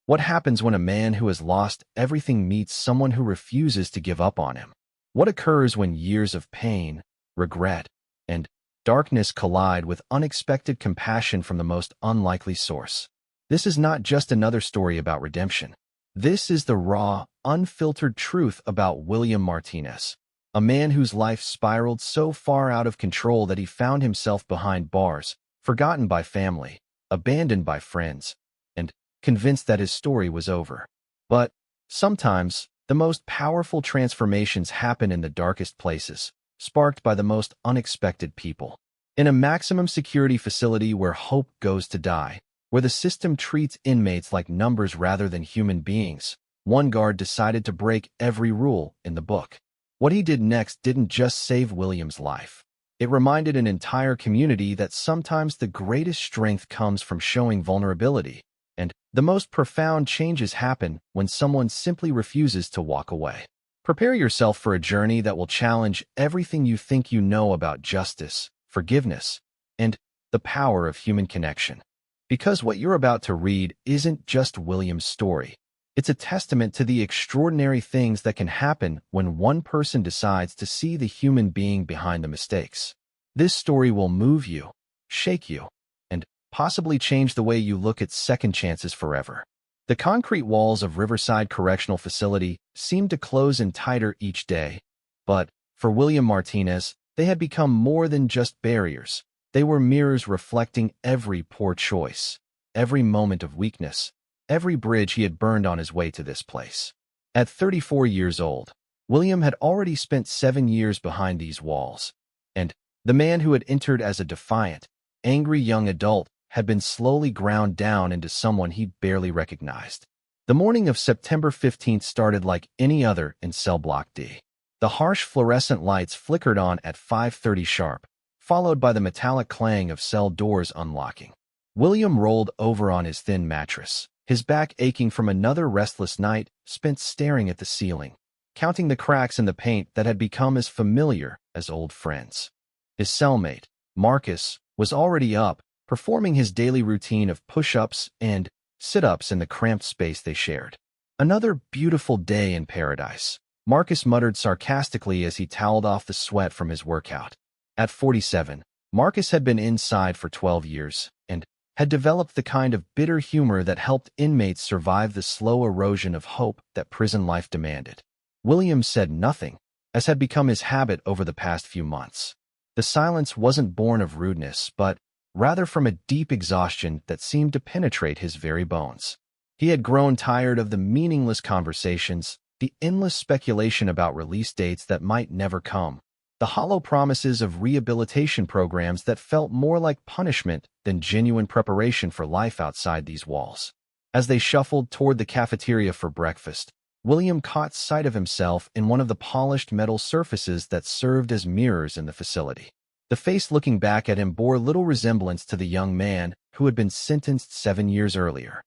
What happens when a man who has lost everything meets someone who refuses to give up on him? What occurs when years of pain, regret, and darkness collide with unexpected compassion from the most unlikely source? This is not just another story about redemption. This is the raw, unfiltered truth about William Martinez, a man whose life spiraled so far out of control that he found himself behind bars, forgotten by family, abandoned by friends, and convinced that his story was over. But sometimes, the most powerful transformations happen in the darkest places, sparked by the most unexpected people. In a maximum security facility where hope goes to die, where the system treats inmates like numbers rather than human beings, one guard decided to break every rule in the book. What he did next didn't just save William's life. It reminded an entire community that sometimes the greatest strength comes from showing vulnerability, and the most profound changes happen when someone simply refuses to walk away. Prepare yourself for a journey that will challenge everything you think you know about justice, forgiveness, and the power of human connection. Because what you're about to read isn't just William's story. It's a testament to the extraordinary things that can happen when one person decides to see the human being behind the mistakes. This story will move you, shake you, and possibly change the way you look at second chances forever. The concrete walls of Riverside Correctional Facility seemed to close in tighter each day, but for William Martinez, they had become more than just barriers. They were mirrors reflecting every poor choice, every moment of weakness, every bridge he had burned on his way to this place. At 34 years old, William had already spent 7 years behind these walls, and the man who had entered as a defiant, angry young adult had been slowly ground down into someone he barely recognized. The morning of September 15th started like any other in Cell Block D. The harsh fluorescent lights flickered on at 5:30 sharp, followed by the metallic clang of cell doors unlocking. William rolled over on his thin mattress, his back aching from another restless night spent staring at the ceiling, counting the cracks in the paint that had become as familiar as old friends. His cellmate, Marcus, was already up, performing his daily routine of push-ups and sit-ups in the cramped space they shared. Another beautiful day in paradise, Marcus muttered sarcastically as he toweled off the sweat from his workout. At 47, Marcus had been inside for 12 years and had developed the kind of bitter humor that helped inmates survive the slow erosion of hope that prison life demanded. William said nothing, as had become his habit over the past few months. The silence wasn't born of rudeness, but rather from a deep exhaustion that seemed to penetrate his very bones. He had grown tired of the meaningless conversations, the endless speculation about release dates that might never come, the hollow promises of rehabilitation programs that felt more like punishment than genuine preparation for life outside these walls. As they shuffled toward the cafeteria for breakfast, William caught sight of himself in one of the polished metal surfaces that served as mirrors in the facility. The face looking back at him bore little resemblance to the young man who had been sentenced 7 years earlier.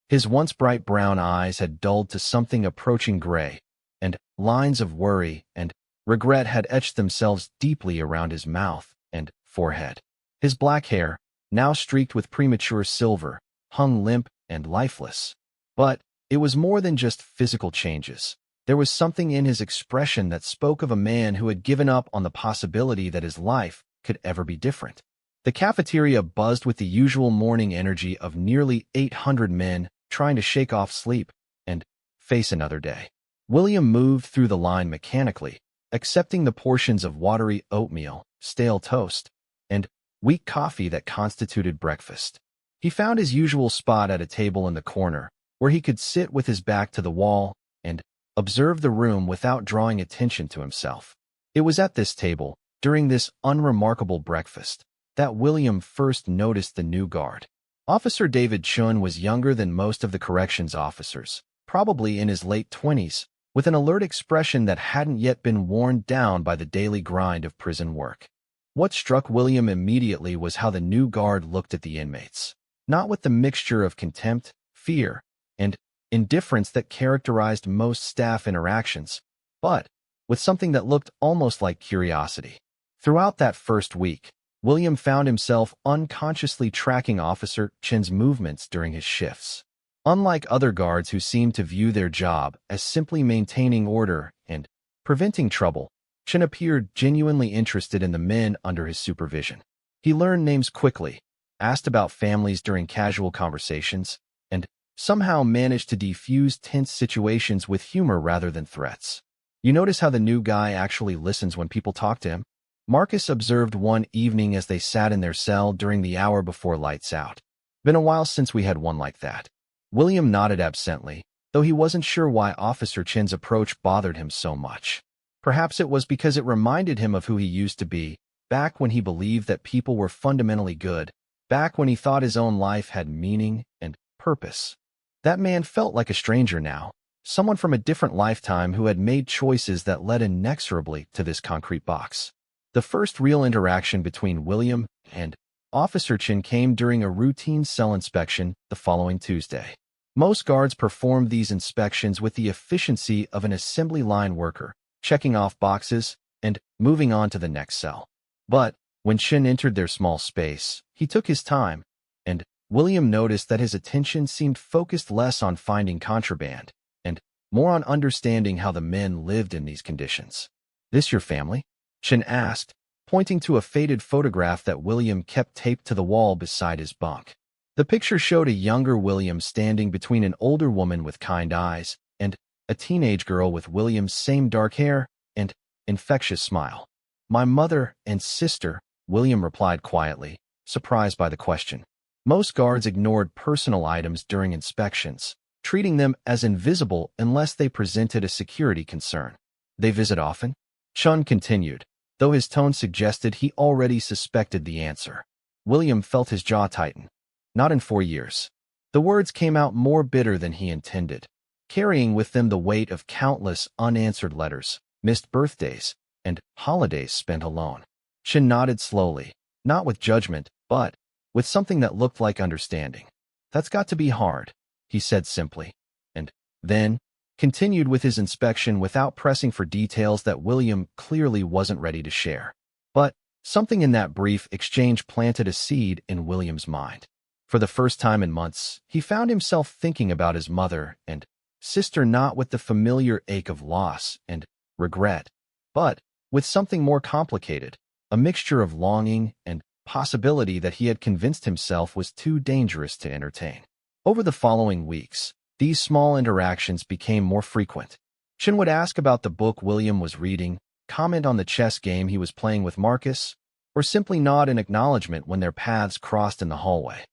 His once bright brown eyes had dulled to something approaching gray, and lines of worry and regret had etched themselves deeply around his mouth and forehead. His black hair, now streaked with premature silver, hung limp and lifeless. But it was more than just physical changes. There was something in his expression that spoke of a man who had given up on the possibility that his life could ever be different. The cafeteria buzzed with the usual morning energy of nearly 800 men trying to shake off sleep and face another day. William moved through the line mechanically, accepting the portions of watery oatmeal, stale toast, and weak coffee that constituted breakfast. He found his usual spot at a table in the corner, where he could sit with his back to the wall and observe the room without drawing attention to himself. It was at this table, during this unremarkable breakfast, that William first noticed the new guard. Officer David Chun was younger than most of the corrections officers, probably in his late 20s, with an alert expression that hadn't yet been worn down by the daily grind of prison work. What struck William immediately was how the new guard looked at the inmates, not with the mixture of contempt, fear, and indifference that characterized most staff interactions, but with something that looked almost like curiosity. Throughout that first week, William found himself unconsciously tracking Officer Chin's movements during his shifts. Unlike other guards who seemed to view their job as simply maintaining order and preventing trouble, Chen appeared genuinely interested in the men under his supervision. He learned names quickly, asked about families during casual conversations, and somehow managed to defuse tense situations with humor rather than threats. You notice how the new guy actually listens when people talk to him? Marcus observed one evening as they sat in their cell during the hour before lights out. Been a while since we had one like that. William nodded absently, though he wasn't sure why Officer Chin's approach bothered him so much. Perhaps it was because it reminded him of who he used to be, back when he believed that people were fundamentally good, back when he thought his own life had meaning and purpose. That man felt like a stranger now, someone from a different lifetime who had made choices that led inexorably to this concrete box. The first real interaction between William and Officer Chin came during a routine cell inspection the following Tuesday. Most guards performed these inspections with the efficiency of an assembly line worker, checking off boxes and moving on to the next cell. But when Chin entered their small space, he took his time, and William noticed that his attention seemed focused less on finding contraband and more on understanding how the men lived in these conditions. "This your family?" Chin asked, pointing to a faded photograph that William kept taped to the wall beside his bunk. The picture showed a younger William standing between an older woman with kind eyes and a teenage girl with William's same dark hair and infectious smile. "My mother and sister," William replied quietly, surprised by the question. Most guards ignored personal items during inspections, treating them as invisible unless they presented a security concern. "They visit often?" Chun continued, though his tone suggested he already suspected the answer. William felt his jaw tighten. "Not in 4 years." The words came out more bitter than he intended, carrying with them the weight of countless unanswered letters, missed birthdays, and holidays spent alone. Chin nodded slowly, not with judgment, but with something that looked like understanding. "That's got to be hard," he said simply, and then continued with his inspection without pressing for details that William clearly wasn't ready to share. But something in that brief exchange planted a seed in William's mind. For the first time in months, he found himself thinking about his mother and sister, not with the familiar ache of loss and regret, but with something more complicated, a mixture of longing and possibility that he had convinced himself was too dangerous to entertain. Over the following weeks, these small interactions became more frequent. Chin would ask about the book William was reading, comment on the chess game he was playing with Marcus, or simply nod in acknowledgement when their paths crossed in the hallway.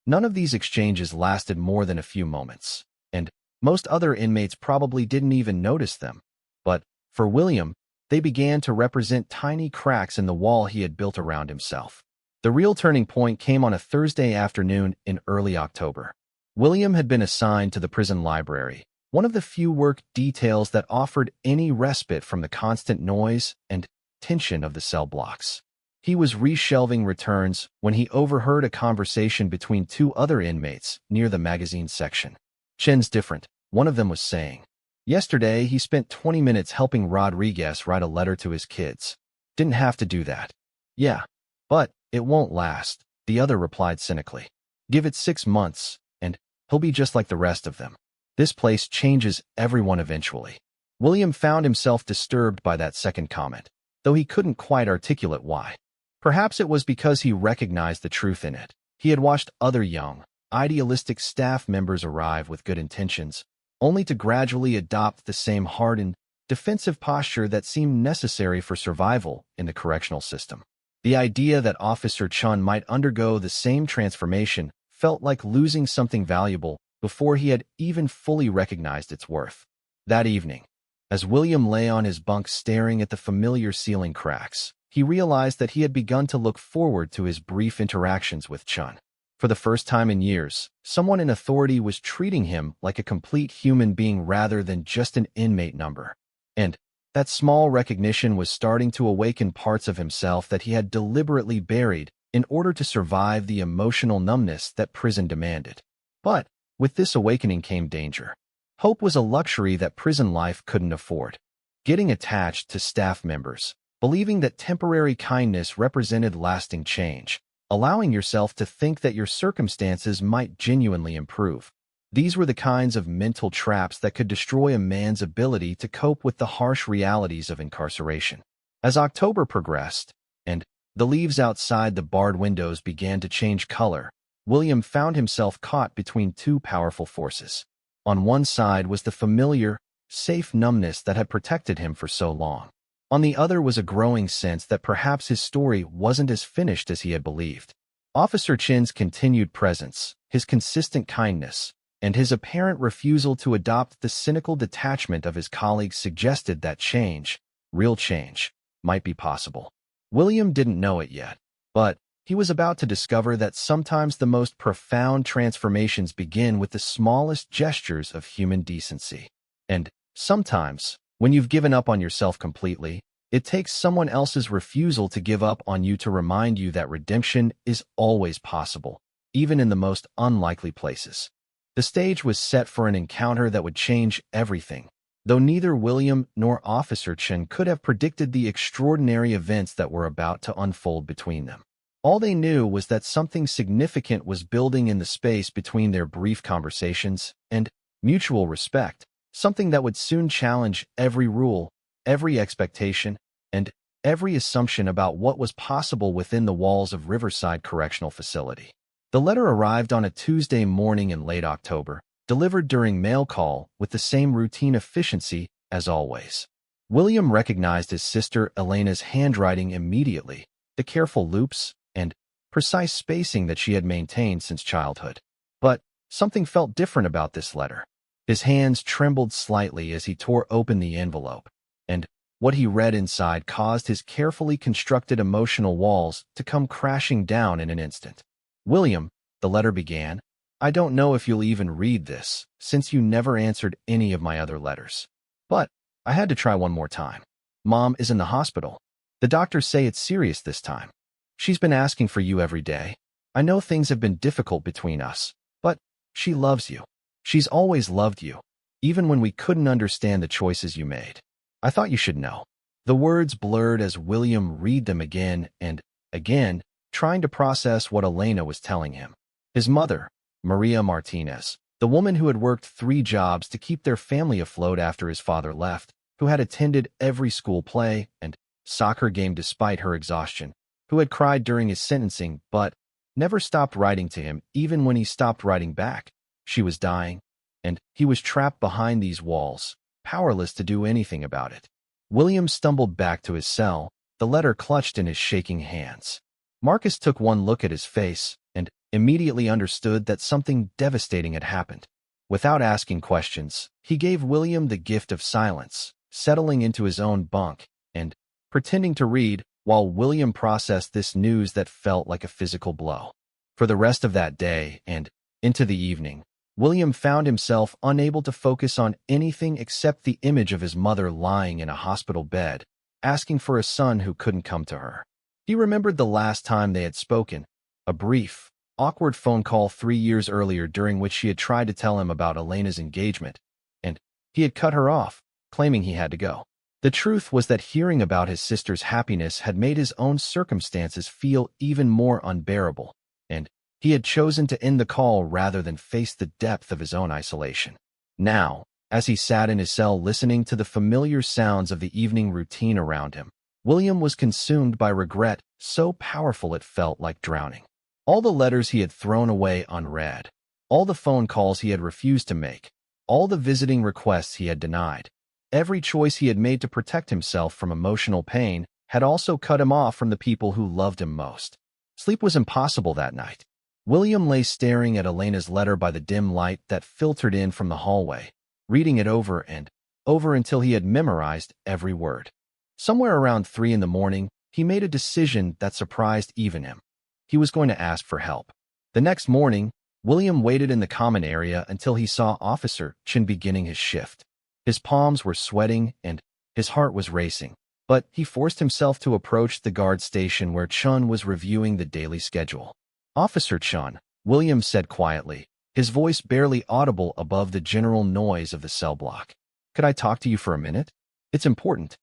None of these exchanges lasted more than a few moments, and most other inmates probably didn't even notice them. But for William, they began to represent tiny cracks in the wall he had built around himself. The real turning point came on a Thursday afternoon in early October. William had been assigned to the prison library, one of the few work details that offered any respite from the constant noise and tension of the cell blocks. He was reshelving returns when he overheard a conversation between two other inmates near the magazine section. "Chen's different," one of them was saying. "Yesterday, he spent 20 minutes helping Rodriguez write a letter to his kids. Didn't have to do that." "Yeah, but it won't last," the other replied cynically. "Give it 6 months, and he'll be just like the rest of them. This place changes everyone eventually." William found himself disturbed by that second comment, though he couldn't quite articulate why. Perhaps it was because he recognized the truth in it. He had watched other young, idealistic staff members arrive with good intentions, only to gradually adopt the same hardened, defensive posture that seemed necessary for survival in the correctional system. The idea that Officer Chun might undergo the same transformation felt like losing something valuable before he had even fully recognized its worth. That evening, as William lay on his bunk staring at the familiar ceiling cracks, he realized that he had begun to look forward to his brief interactions with Chun. For the first time in years, someone in authority was treating him like a complete human being rather than just an inmate number. And that small recognition was starting to awaken parts of himself that he had deliberately buried in order to survive the emotional numbness that prison demanded. But with this awakening came danger. Hope was a luxury that prison life couldn't afford. Getting attached to staff members, believing that temporary kindness represented lasting change, allowing yourself to think that your circumstances might genuinely improve. These were the kinds of mental traps that could destroy a man's ability to cope with the harsh realities of incarceration. As October progressed, and the leaves outside the barred windows began to change color, William found himself caught between two powerful forces. On one side was the familiar, safe numbness that had protected him for so long. On the other was a growing sense that perhaps his story wasn't as finished as he had believed. Officer Chin's continued presence, his consistent kindness, and his apparent refusal to adopt the cynical detachment of his colleagues suggested that change, real change, might be possible. William didn't know it yet, but he was about to discover that sometimes the most profound transformations begin with the smallest gestures of human decency. And sometimes, when you've given up on yourself completely, it takes someone else's refusal to give up on you to remind you that redemption is always possible, even in the most unlikely places. The stage was set for an encounter that would change everything, though neither William nor Officer Chen could have predicted the extraordinary events that were about to unfold between them. All they knew was that something significant was building in the space between their brief conversations and mutual respect, something that would soon challenge every rule, every expectation, and every assumption about what was possible within the walls of Riverside Correctional Facility. The letter arrived on a Tuesday morning in late October, delivered during mail call with the same routine efficiency as always. William recognized his sister Elena's handwriting immediately, the careful loops and precise spacing that she had maintained since childhood. But something felt different about this letter. His hands trembled slightly as he tore open the envelope, and what he read inside caused his carefully constructed emotional walls to come crashing down in an instant. "William," the letter began, "I don't know if you'll even read this, since you never answered any of my other letters. But I had to try one more time. Mom is in the hospital. The doctors say it's serious this time. She's been asking for you every day. I know things have been difficult between us, but she loves you. She's always loved you, even when we couldn't understand the choices you made. I thought you should know." The words blurred as William read them again and again, trying to process what Elena was telling him. His mother, Maria Martinez, the woman who had worked 3 jobs to keep their family afloat after his father left, who had attended every school play and soccer game despite her exhaustion, who had cried during his sentencing but never stopped writing to him even when he stopped writing back. She was dying, and he was trapped behind these walls, powerless to do anything about it. William stumbled back to his cell, the letter clutched in his shaking hands. Marcus took one look at his face and immediately understood that something devastating had happened. Without asking questions, he gave William the gift of silence, settling into his own bunk and pretending to read while William processed this news that felt like a physical blow. For the rest of that day and into the evening, William found himself unable to focus on anything except the image of his mother lying in a hospital bed, asking for a son who couldn't come to her. He remembered the last time they had spoken, a brief, awkward phone call 3 years earlier during which she had tried to tell him about Elena's engagement, and he had cut her off, claiming he had to go. The truth was that hearing about his sister's happiness had made his own circumstances feel even more unbearable, and he had chosen to end the call rather than face the depth of his own isolation. Now, as he sat in his cell listening to the familiar sounds of the evening routine around him, William was consumed by regret so powerful it felt like drowning. All the letters he had thrown away unread, all the phone calls he had refused to make, all the visiting requests he had denied, every choice he had made to protect himself from emotional pain had also cut him off from the people who loved him most. Sleep was impossible that night. William lay staring at Elena's letter by the dim light that filtered in from the hallway, reading it over and over until he had memorized every word. Somewhere around 3 in the morning, he made a decision that surprised even him. He was going to ask for help. The next morning, William waited in the common area until he saw Officer Chin beginning his shift. His palms were sweating and his heart was racing, but he forced himself to approach the guard station where Chun was reviewing the daily schedule. "Officer Chun," William said quietly, his voice barely audible above the general noise of the cell block. "Could I talk to you for a minute? It's important."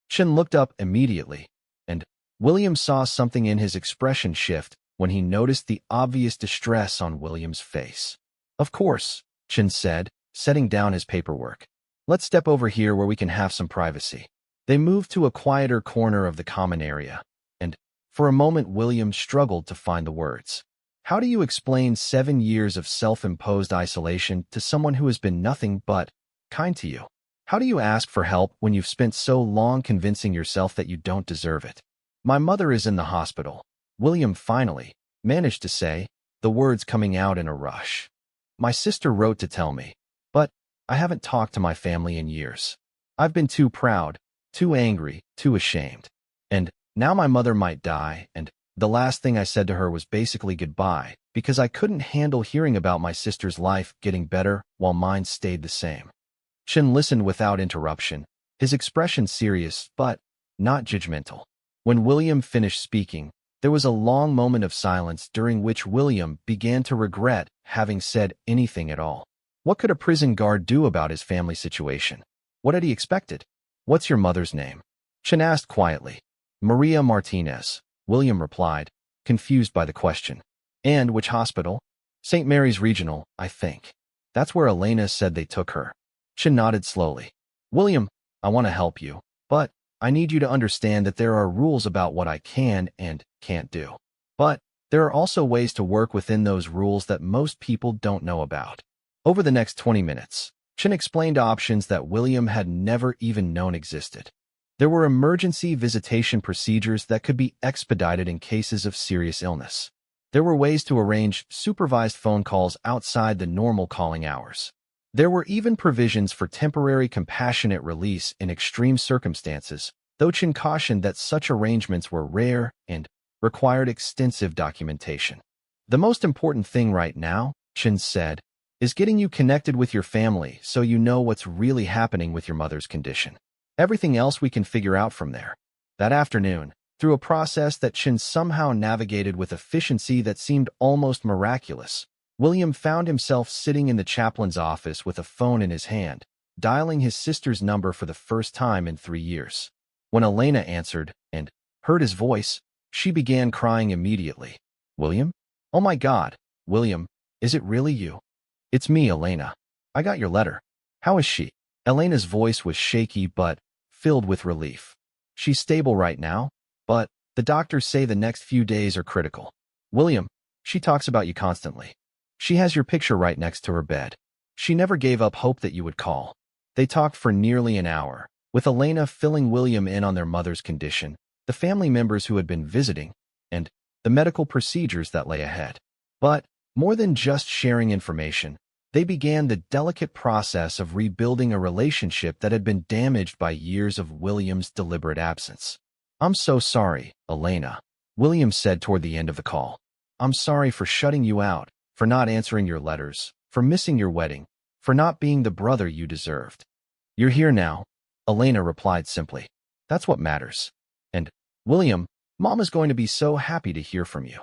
Chin looked up immediately, and William saw something in his expression shift when he noticed the obvious distress on William's face. "Of course," Chin said, setting down his paperwork. Let's step over here where we can have some privacy. They moved to a quieter corner of the common area, and for a moment William struggled to find the words. How do you explain 7 years of self-imposed isolation to someone who has been nothing but kind to you? How do you ask for help when you've spent so long convincing yourself that you don't deserve it? My mother is in the hospital, William finally managed to say, the words coming out in a rush. My sister wrote to tell me, but I haven't talked to my family in years. I've been too proud, too angry, too ashamed. And now my mother might die, and the last thing I said to her was basically goodbye, because I couldn't handle hearing about my sister's life getting better while mine stayed the same. Chin listened without interruption, his expression serious but not judgmental. When William finished speaking, there was a long moment of silence during which William began to regret having said anything at all. What could a prison guard do about his family situation? What had he expected? What's your mother's name? Chin asked quietly. Maria Martinez, William replied, confused by the question. And which hospital? St. Mary's Regional, I think. That's where Elena said they took her. Chin nodded slowly. William, I want to help you, but I need you to understand that there are rules about what I can and can't do. But there are also ways to work within those rules that most people don't know about. Over the next 20 minutes, Chin explained options that William had never even known existed. There were emergency visitation procedures that could be expedited in cases of serious illness. There were ways to arrange supervised phone calls outside the normal calling hours. There were even provisions for temporary compassionate release in extreme circumstances, though Chin cautioned that such arrangements were rare and required extensive documentation. The most important thing right now, Chin said, is getting you connected with your family so you know what's really happening with your mother's condition. Everything else we can figure out from there. That afternoon, through a process that Chin somehow navigated with efficiency that seemed almost miraculous, William found himself sitting in the chaplain's office with a phone in his hand, dialing his sister's number for the first time in 3 years. When Elena answered and heard his voice, she began crying immediately. William? Oh my God, William, is it really you? It's me, Elena. I got your letter. How is she? Elena's voice was shaky but filled with relief. She's stable right now, but the doctors say the next few days are critical. William, she talks about you constantly. She has your picture right next to her bed. She never gave up hope that you would call. They talked for nearly an hour, with Elena filling William in on their mother's condition, the family members who had been visiting, and the medical procedures that lay ahead. But more than just sharing information, they began the delicate process of rebuilding a relationship that had been damaged by years of William's deliberate absence. I'm so sorry, Elena, William said toward the end of the call. I'm sorry for shutting you out, for not answering your letters, for missing your wedding, for not being the brother you deserved. You're here now, Elena replied simply. That's what matters. And, William, Mom is going to be so happy to hear from you.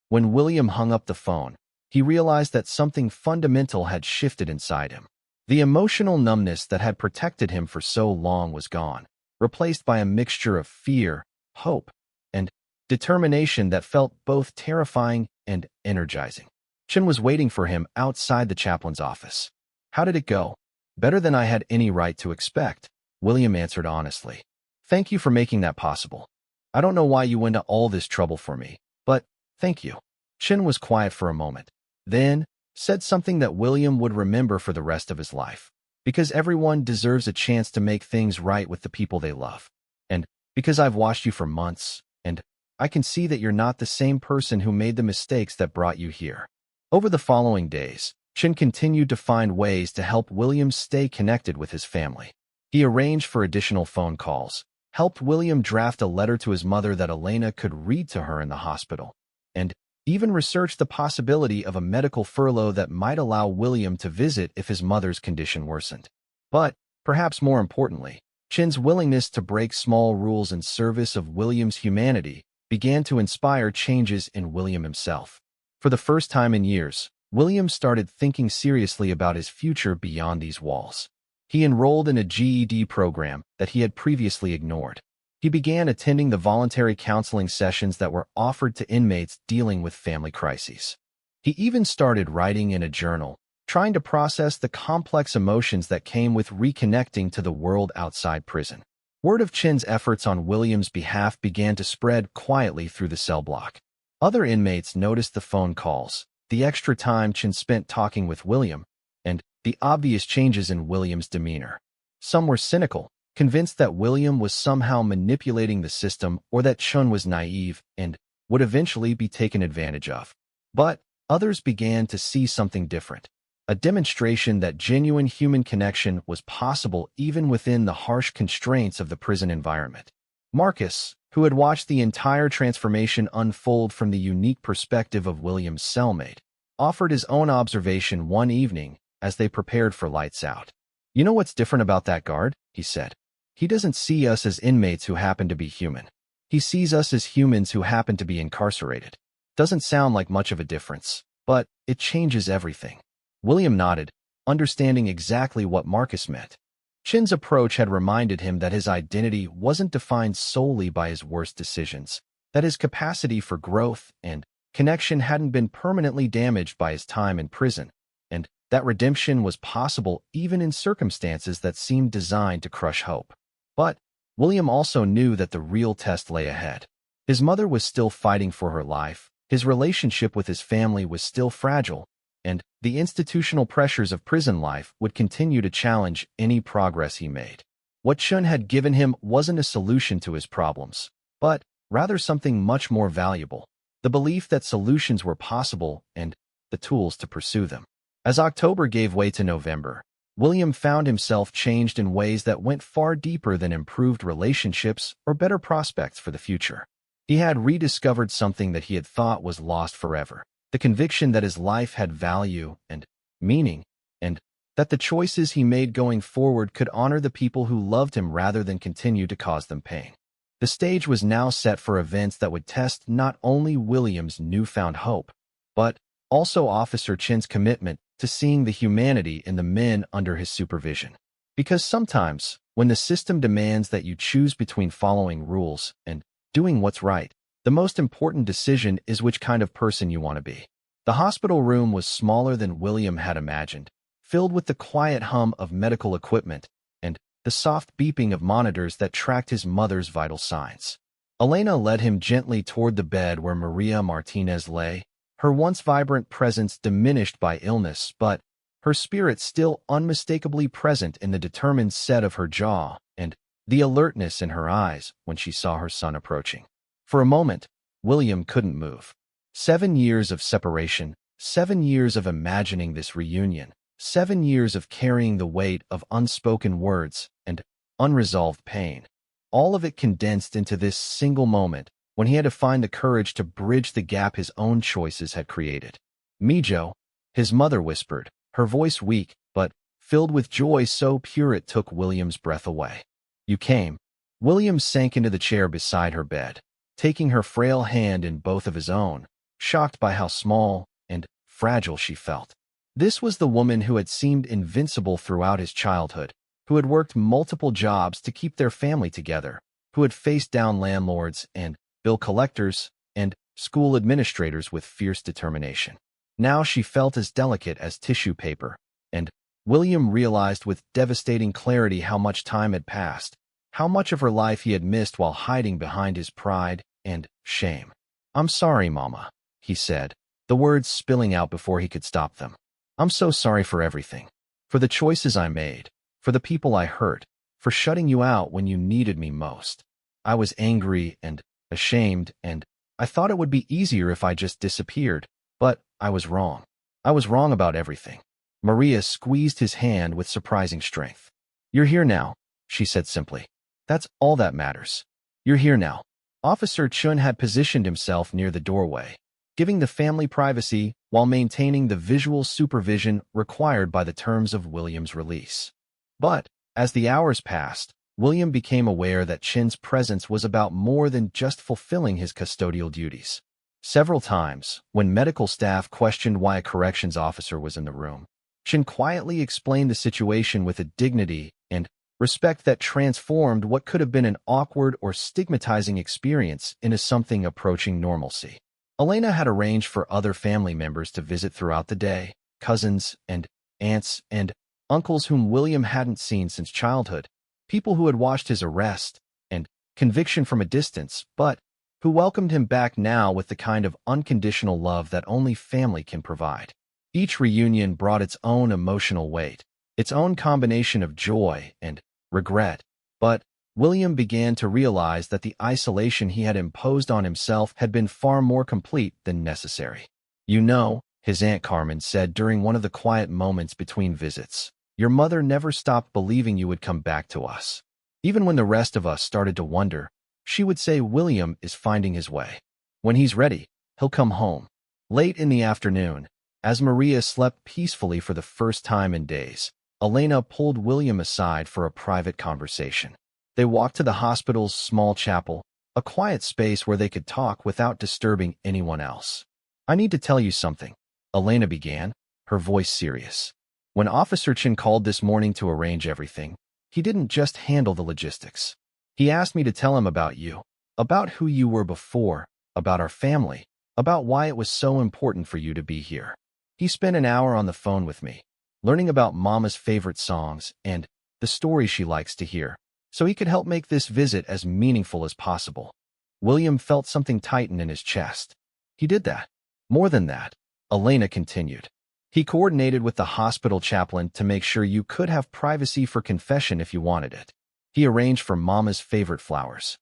When William hung up the phone, he realized that something fundamental had shifted inside him. The emotional numbness that had protected him for so long was gone, replaced by a mixture of fear, hope, and determination that felt both terrifying and energizing. Chin was waiting for him outside the chaplain's office. How did it go? Better than I had any right to expect, William answered honestly. Thank you for making that possible. I don't know why you went to all this trouble for me, but thank you. Chin was quiet for a moment, then said something that William would remember for the rest of his life. Because everyone deserves a chance to make things right with the people they love. And because I've watched you for months, and I can see that you're not the same person who made the mistakes that brought you here. Over the following days, Chin continued to find ways to help William stay connected with his family. He arranged for additional phone calls, helped William draft a letter to his mother that Elena could read to her in the hospital, and even researched the possibility of a medical furlough that might allow William to visit if his mother's condition worsened. But, perhaps more importantly, Chin's willingness to break small rules in service of William's humanity began to inspire changes in William himself. For the first time in years, William started thinking seriously about his future beyond these walls. He enrolled in a GED program that he had previously ignored. He began attending the voluntary counseling sessions that were offered to inmates dealing with family crises. He even started writing in a journal, trying to process the complex emotions that came with reconnecting to the world outside prison. Word of Chin's efforts on William's behalf began to spread quietly through the cell block. Other inmates noticed the phone calls, the extra time Chin spent talking with William, and the obvious changes in William's demeanor. Some were cynical, convinced that William was somehow manipulating the system or that Chun was naive and would eventually be taken advantage of. But others began to see something different, a demonstration that genuine human connection was possible even within the harsh constraints of the prison environment. Marcus, who had watched the entire transformation unfold from the unique perspective of William's cellmate, offered his own observation one evening as they prepared for lights out. "You know what's different about that guard?" he said. "He doesn't see us as inmates who happen to be human. He sees us as humans who happen to be incarcerated." Doesn't sound like much of a difference, but it changes everything. William nodded, understanding exactly what Marcus meant. Chin's approach had reminded him that his identity wasn't defined solely by his worst decisions, that his capacity for growth and connection hadn't been permanently damaged by his time in prison, and that redemption was possible even in circumstances that seemed designed to crush hope. But William also knew that the real test lay ahead. His mother was still fighting for her life, his relationship with his family was still fragile, and the institutional pressures of prison life would continue to challenge any progress he made. What Chun had given him wasn't a solution to his problems, but rather something much more valuable, the belief that solutions were possible and the tools to pursue them. As October gave way to November, William found himself changed in ways that went far deeper than improved relationships or better prospects for the future. He had rediscovered something that he had thought was lost forever, the conviction that his life had value and meaning, and that the choices he made going forward could honor the people who loved him rather than continue to cause them pain. The stage was now set for events that would test not only William's newfound hope, but also Officer Chin's commitment to seeing the humanity in the men under his supervision. Because sometimes, when the system demands that you choose between following rules and doing what's right, the most important decision is which kind of person you want to be. The hospital room was smaller than William had imagined, filled with the quiet hum of medical equipment and the soft beeping of monitors that tracked his mother's vital signs. Elena led him gently toward the bed where Maria Martinez lay, her once vibrant presence diminished by illness, but her spirit still unmistakably present in the determined set of her jaw and the alertness in her eyes when she saw her son approaching. For a moment, William couldn't move. 7 years of separation, 7 years of imagining this reunion, 7 years of carrying the weight of unspoken words and unresolved pain. All of it condensed into this single moment when he had to find the courage to bridge the gap his own choices had created. "Mijo," his mother whispered, her voice weak but filled with joy so pure it took William's breath away. "You came." William sank into the chair beside her bed, taking her frail hand in both of his own, shocked by how small and fragile she felt. This was the woman who had seemed invincible throughout his childhood, who had worked multiple jobs to keep their family together, who had faced down landlords and bill collectors and school administrators with fierce determination. Now she felt as delicate as tissue paper, and William realized with devastating clarity how much time had passed, how much of her life he had missed while hiding behind his pride and shame. "I'm sorry, Mama," he said, the words spilling out before he could stop them. "I'm so sorry for everything, for the choices I made, for the people I hurt, for shutting you out when you needed me most. I was angry and ashamed, and I thought it would be easier if I just disappeared, but I was wrong. I was wrong about everything." Maria squeezed his hand with surprising strength. "You're here now," she said simply. "That's all that matters. You're here now." Officer Chun had positioned himself near the doorway, giving the family privacy while maintaining the visual supervision required by the terms of William's release. But as the hours passed, William became aware that Chin's presence was about more than just fulfilling his custodial duties. Several times, when medical staff questioned why a corrections officer was in the room, Chin quietly explained the situation with a dignity and respect that transformed what could have been an awkward or stigmatizing experience into something approaching normalcy. Elena had arranged for other family members to visit throughout the day, cousins and aunts and uncles whom William hadn't seen since childhood, people who had watched his arrest and conviction from a distance, but who welcomed him back now with the kind of unconditional love that only family can provide. Each reunion brought its own emotional weight, its own combination of joy and regret, but William began to realize that the isolation he had imposed on himself had been far more complete than necessary. "You know," his Aunt Carmen said during one of the quiet moments between visits, "your mother never stopped believing you would come back to us. Even when the rest of us started to wonder, she would say William is finding his way. When he's ready, he'll come home." Late in the afternoon, as Maria slept peacefully for the first time in days, Elena pulled William aside for a private conversation. They walked to the hospital's small chapel, a quiet space where they could talk without disturbing anyone else. "I need to tell you something," Elena began, her voice serious. "When Officer Chin called this morning to arrange everything, he didn't just handle the logistics. He asked me to tell him about you, about who you were before, about our family, about why it was so important for you to be here. He spent an hour on the phone with me, learning about Mama's favorite songs and the stories she likes to hear, so he could help make this visit as meaningful as possible." William felt something tighten in his chest. "He did that. More than that," Elena continued. "He coordinated with the hospital chaplain to make sure you could have privacy for confession if you wanted it. He arranged for Mama's favorite flowers,